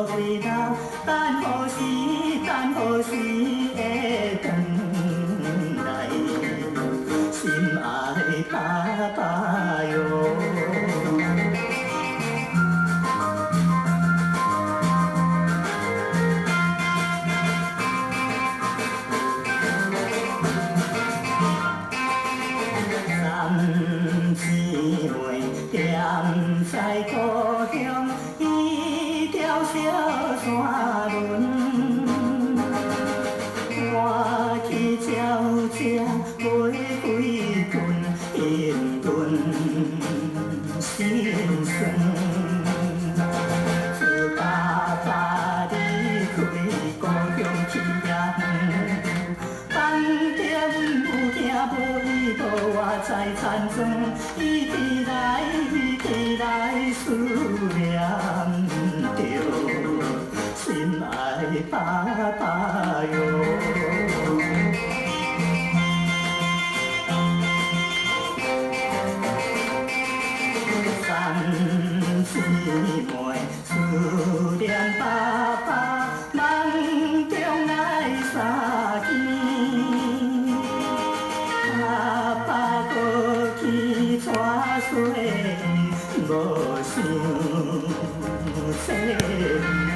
回头，等何时，等何时会转来？心爱爸爸哟。姊妹踮在故乡一条小山轮，我去鸟只飞几阵，应顿心酸。做爸爸离开故乡去也远，放着阮有囝无依无我在田庄，伊起来，伊起来思念着心爱爸爸哟。三姊妹思念爸爸，梦中来相见。爸爸过去带水，无想这。